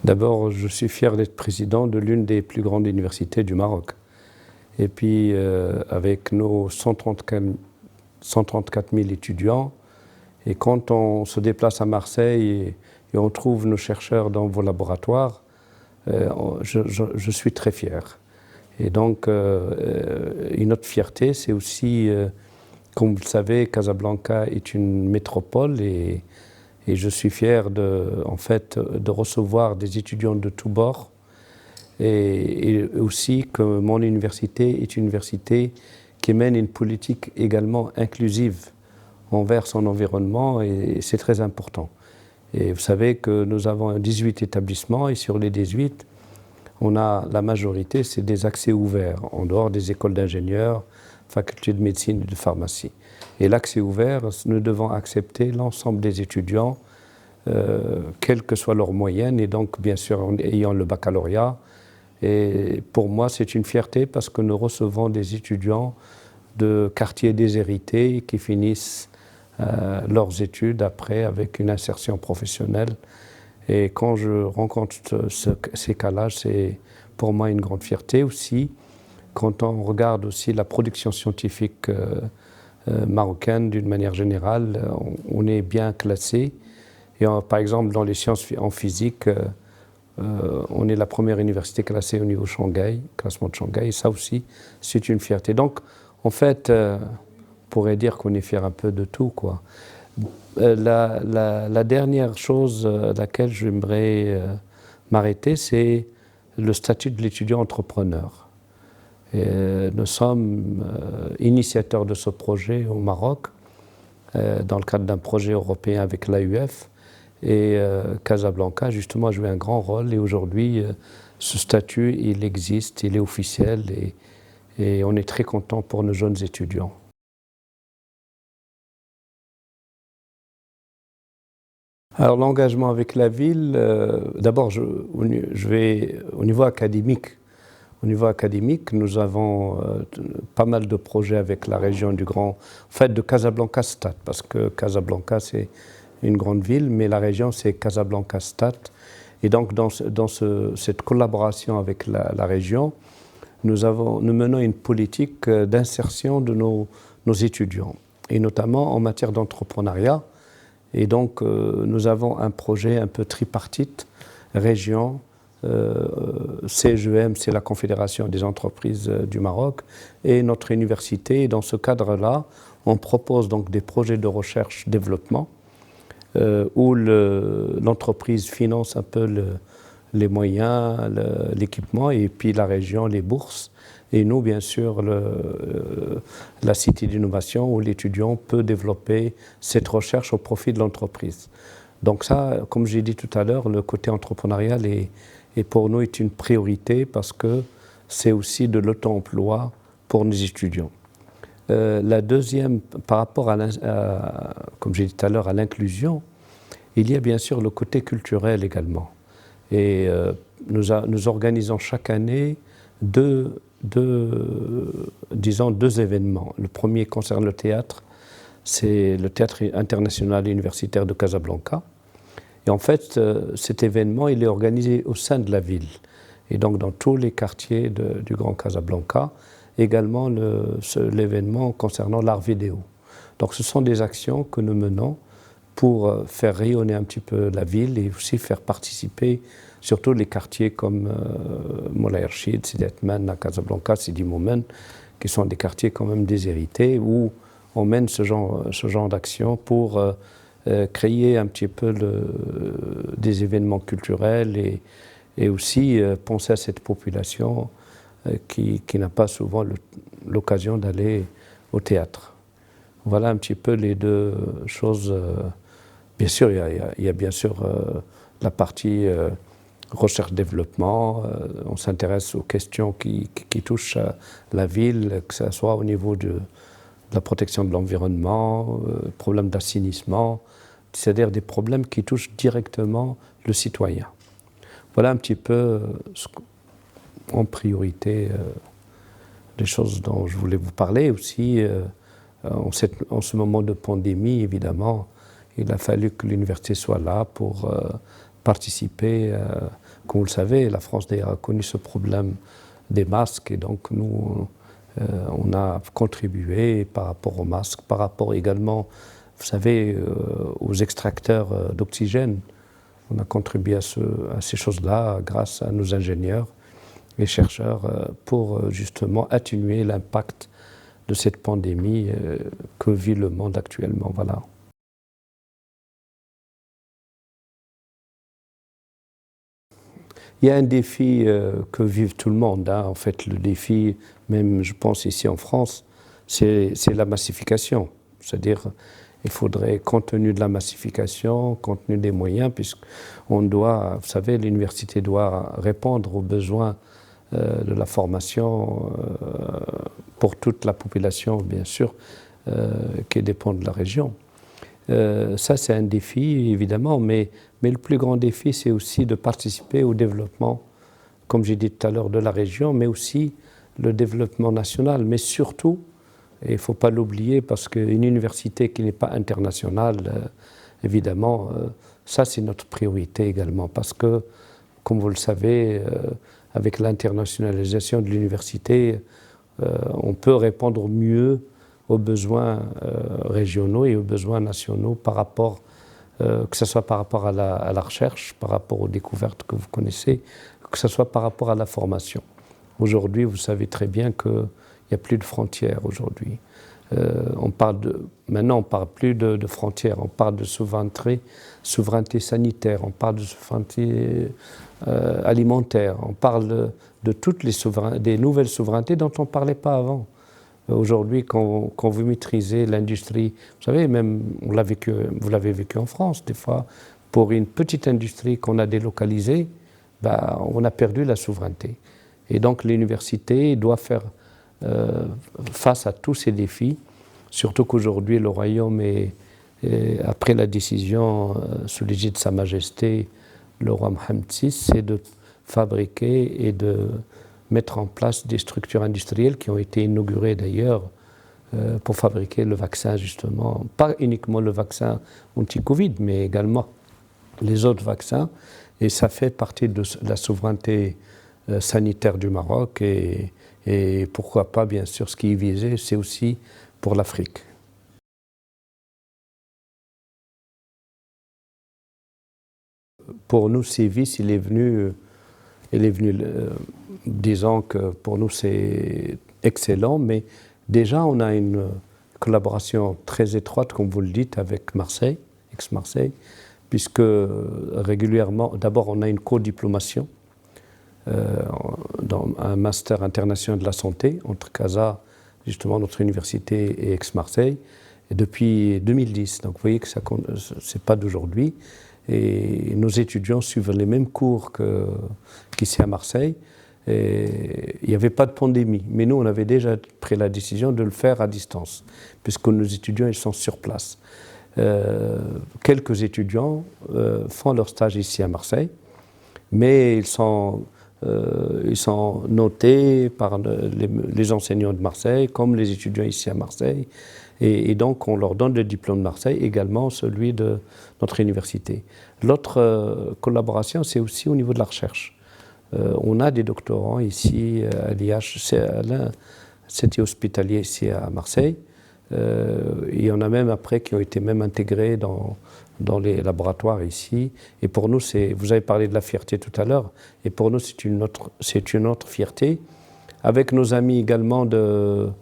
D'abord, je suis fier d'être président de l'une des plus grandes universités du Maroc. Et puis, avec nos 134 000 étudiants, et quand on se déplace à Marseille et on trouve nos chercheurs dans vos laboratoires, je suis très fier. Et donc, une autre fierté, c'est aussi, comme vous le savez, Casablanca est une métropole et je suis fier en fait, de recevoir des étudiants de tous bords et aussi que mon université est une université qui mène une politique également inclusive envers son environnement et c'est très important. Et vous savez que nous avons 18 établissements et sur les 18, on a la majorité, c'est des accès ouverts, en dehors des écoles d'ingénieurs, facultés de médecine et de pharmacie. Et l'accès ouvert, nous devons accepter l'ensemble des étudiants, quelle que soit leur moyenne, et donc bien sûr en ayant le baccalauréat. Et pour moi, c'est une fierté parce que nous recevons des étudiants de quartiers déshérités qui finissent leurs études après avec une insertion professionnelle. Et quand je rencontre ces cas-là, c'est pour moi une grande fierté aussi. Quand on regarde aussi la production scientifique marocaine d'une manière générale, on est bien classé. Et par exemple, dans les sciences en physique, on est la première université classée au niveau Shanghai, classement de Shanghai. Et ça aussi, c'est une fierté. Donc, en fait, on pourrait dire qu'on est fier un peu de tout, quoi. La dernière chose à laquelle j'aimerais m'arrêter, c'est le statut de l'étudiant entrepreneur. Nous sommes initiateurs de ce projet au Maroc, dans le cadre d'un projet européen avec l'AUF. Et Casablanca, justement, a joué un grand rôle. Et aujourd'hui, ce statut, il existe, il est officiel. Et on est très content pour nos jeunes étudiants. Alors l'engagement avec la ville, d'abord au niveau académique. Au niveau académique, nous avons pas mal de projets avec la région en fait de Casablanca-Stade, parce que Casablanca c'est une grande ville, mais la région c'est Casablanca-Stade. Et donc dans cette collaboration avec la région, nous menons une politique d'insertion de nos étudiants, et notamment en matière d'entrepreneuriat. Et donc, nous avons un projet un peu tripartite, région, CGEM, c'est la Confédération des entreprises du Maroc, et notre université. Et dans ce cadre-là, on propose donc des projets de recherche-développement où l'entreprise finance un peu les moyens, l'équipement, et puis la région, les bourses. Et nous, bien sûr, la cité d'innovation où l'étudiant peut développer cette recherche au profit de l'entreprise. Donc ça, comme j'ai dit tout à l'heure, le côté entrepreneurial est pour nous est une priorité parce que c'est aussi de l'auto-emploi pour nos étudiants. La deuxième, par rapport comme j'ai dit tout à l'heure, à l'inclusion, il y a bien sûr le côté culturel également. Et nous organisons chaque année deux événements. Le premier concerne le théâtre, c'est le Théâtre international et universitaire de Casablanca. Et en fait, cet événement, il est organisé au sein de la ville. Et donc dans tous les quartiers du Grand Casablanca, également l'événement concernant l'art vidéo. Donc ce sont des actions que nous menons pour faire rayonner un petit peu la ville et aussi faire participer surtout les quartiers comme Moulay Rachid, Sidi Atman, Casablanca, Sidi Moumen, qui sont des quartiers quand même déshérités, où on mène ce genre d'action pour créer un petit peu des événements culturels et aussi penser à cette population qui n'a pas souvent l'occasion d'aller au théâtre. Voilà un petit peu les deux choses. Bien sûr, il y a bien sûr la partie recherche-développement, on s'intéresse aux questions qui touchent la ville, que ce soit au niveau de la protection de l'environnement, problèmes d'assainissement, c'est-à-dire des problèmes qui touchent directement le citoyen. Voilà un petit peu en priorité les choses dont je voulais vous parler aussi. En ce moment de pandémie, évidemment, il a fallu que l'université soit là pour participer. Comme vous le savez, la France d'ailleurs a connu ce problème des masques et donc nous, on a contribué par rapport aux masques, par rapport également, vous savez, aux extracteurs d'oxygène. On a contribué à ces choses-là grâce à nos ingénieurs et chercheurs pour justement atténuer l'impact de cette pandémie que vit le monde actuellement. Voilà. Il y a un défi que vive tout le monde. En fait, le défi, même je pense ici en France, c'est la massification. C'est-à-dire, il faudrait, compte tenu de la massification, compte tenu des moyens, puisqu'on doit, vous savez, l'université doit répondre aux besoins de la formation pour toute la population, bien sûr, qui dépend de la région. Ça, c'est un défi, évidemment, mais le plus grand défi, c'est aussi de participer au développement, comme j'ai dit tout à l'heure, de la région, mais aussi le développement national. Mais surtout, et il ne faut pas l'oublier, parce qu'une université qui n'est pas internationale, évidemment, ça, c'est notre priorité également. Parce que, comme vous le savez, avec l'internationalisation de l'université, on peut répondre mieux aux besoins régionaux et aux besoins nationaux par rapport, que ce soit par rapport à la recherche, par rapport aux découvertes que vous connaissez, que ce soit par rapport à la formation. Aujourd'hui, vous savez très bien qu'il n'y a plus de frontières aujourd'hui. Maintenant, on ne parle plus de frontières, on parle de souveraineté sanitaire, on parle de souveraineté alimentaire, on parle de toutes des nouvelles souverainetés dont on ne parlait pas avant. Aujourd'hui, quand vous maîtrisez l'industrie, vous savez, même vous l'avez vécu en France, des fois, pour une petite industrie qu'on a délocalisée, on a perdu la souveraineté. Et donc l'université doit faire face à tous ces défis, surtout qu'aujourd'hui, le Royaume, après la décision sous l'égide de Sa Majesté, le roi Mohammed VI, c'est de fabriquer et de mettre en place des structures industrielles qui ont été inaugurées d'ailleurs pour fabriquer le vaccin justement, pas uniquement le vaccin anti-Covid, mais également les autres vaccins. Et ça fait partie de la souveraineté sanitaire du Maroc et pourquoi pas, bien sûr, ce qui est visé, c'est aussi pour l'Afrique. Pour nous, Civis, il est venu, disons que pour nous c'est excellent, mais déjà on a une collaboration très étroite, comme vous le dites, avec Marseille, ex-Marseille, puisque régulièrement, d'abord on a une co-diplomation dans un master international de la santé entre CASA, justement notre université, et ex-Marseille, et depuis 2010. Donc vous voyez que ce n'est pas d'aujourd'hui. Et nos étudiants suivent les mêmes cours qu'ici à Marseille. Et il n'y avait pas de pandémie, mais nous, on avait déjà pris la décision de le faire à distance, puisque nos étudiants, ils sont sur place. Quelques étudiants font leur stage ici à Marseille, mais ils sont notés par les enseignants de Marseille, comme les étudiants ici à Marseille. Et donc, on leur donne le diplôme de Marseille, également celui de notre université. L'autre collaboration, c'est aussi au niveau de la recherche. On a des doctorants ici à l'IH, à l'Institut hospitalier ici à Marseille. Il y en a même après qui ont été même intégrés dans les laboratoires ici. Et pour nous, vous avez parlé de la fierté tout à l'heure, et pour nous, c'est une autre fierté. Avec nos amis également de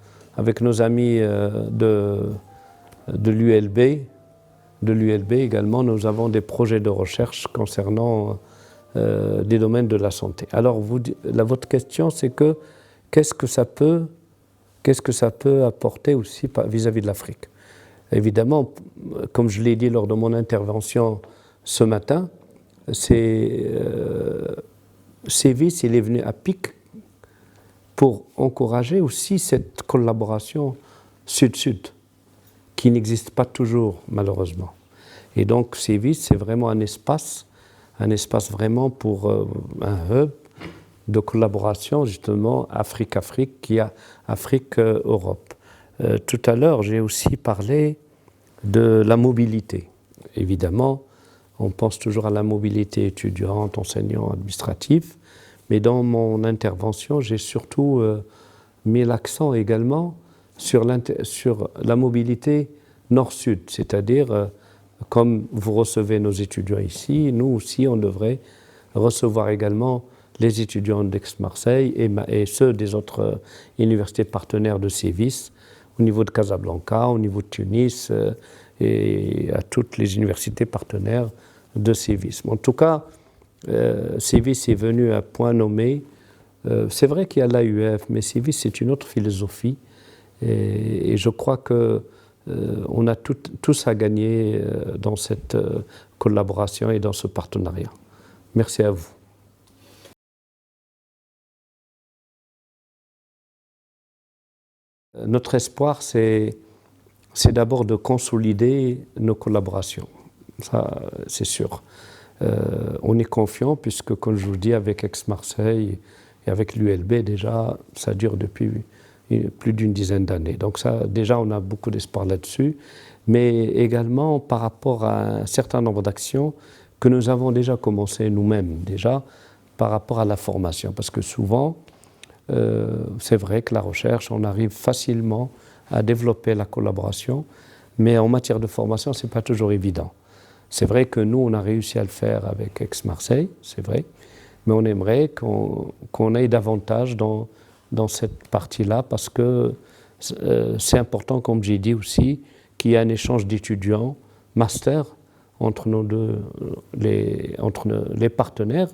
l'ULB également, nous avons des projets de recherche concernant des domaines de la santé. Alors, votre question, c'est que qu'est-ce que ça peut apporter aussi vis-à-vis de l'Afrique? Évidemment, comme je l'ai dit lors de mon intervention ce matin, Civis, il est venu à pic pour encourager aussi cette collaboration sud-sud, qui n'existe pas toujours, malheureusement. Et donc, Civis, c'est vraiment un espace vraiment pour un hub de collaboration, justement, Afrique-Afrique, qui a Afrique-Europe. Tout à l'heure, j'ai aussi parlé de la mobilité. Évidemment, on pense toujours à la mobilité étudiante, enseignant, administratif, mais dans mon intervention, j'ai surtout mis l'accent également sur la mobilité nord-sud, c'est-à-dire comme vous recevez nos étudiants ici, nous aussi on devrait recevoir également les étudiants d'Aix-Marseille et ceux des autres universités partenaires de Sévis, au niveau de Casablanca, au niveau de Tunis et à toutes les universités partenaires de Sévis. En tout cas, Sévis est venu à point nommé. C'est vrai qu'il y a l'AUF, mais Sévis c'est une autre philosophie et je crois que on a tous à gagner dans cette collaboration et dans ce partenariat. Merci à vous. Notre espoir, c'est d'abord de consolider nos collaborations. Ça, c'est sûr. On est confiant puisque, comme je vous dis, avec Aix-Marseille et avec l'ULB, déjà, ça dure depuis plus d'une dizaine d'années. Donc ça, déjà, on a beaucoup d'espoir là-dessus, mais également par rapport à un certain nombre d'actions que nous avons déjà commencé nous-mêmes, déjà, par rapport à la formation. Parce que souvent, c'est vrai que la recherche, on arrive facilement à développer la collaboration, mais en matière de formation, ce n'est pas toujours évident. C'est vrai que nous, on a réussi à le faire avec Aix-Marseille, c'est vrai, mais on aimerait qu'on aille davantage dans cette partie-là parce que c'est important, comme j'ai dit aussi, qu'il y ait un échange d'étudiants, master, entre les partenaires.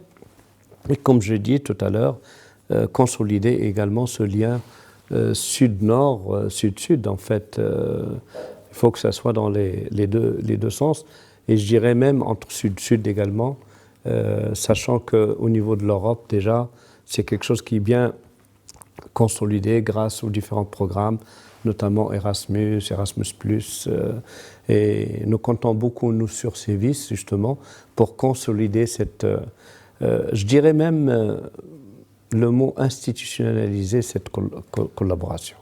Et comme je dis tout à l'heure, consolider également ce lien sud-nord, sud-sud. En fait, il faut que ça soit dans les deux sens. Et je dirais même entre sud-sud également, sachant qu'au niveau de l'Europe, déjà, c'est quelque chose qui est bien consolidé grâce aux différents programmes, notamment Erasmus, Erasmus+. Et nous comptons beaucoup, nous, sur Sévis, justement, pour consolider cette, je dirais même le mot institutionnaliser cette collaboration.